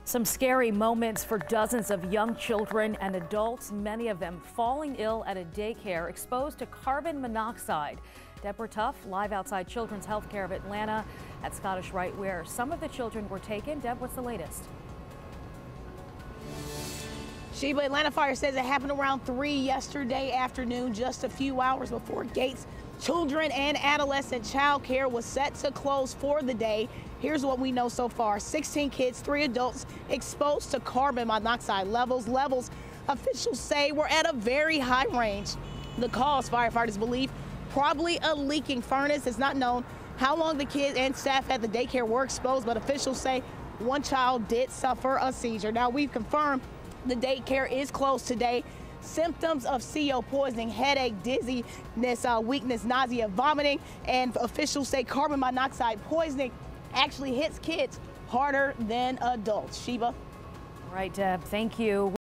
Some scary moments for dozens of young children and adults, many of them falling ill at a daycare exposed to carbon monoxide. Deborah Tuff, live outside Children's Healthcare of Atlanta at Scottish Rite, where some of the children were taken. Deb, what's the latest? Sheba, Atlanta Fire says it happened around 3 yesterday afternoon, just a few hours before Gates Children and Adolescent Child Care was set to close for the day. Here's what we know so far. 16 kids, 3 adults exposed to carbon monoxide levels. Officials say were at a very high range. The cause, firefighters believe, probably a leaking furnace. It's not known how long the kids and staff at the daycare were exposed, but officials say one child did suffer a seizure. Now, we've confirmed the daycare is closed today. Symptoms of CO poisoning, headache, dizziness, weakness, nausea, vomiting, and officials say carbon monoxide poisoning actually hits kids harder than adults. Sheba. All right, Deb, thank you.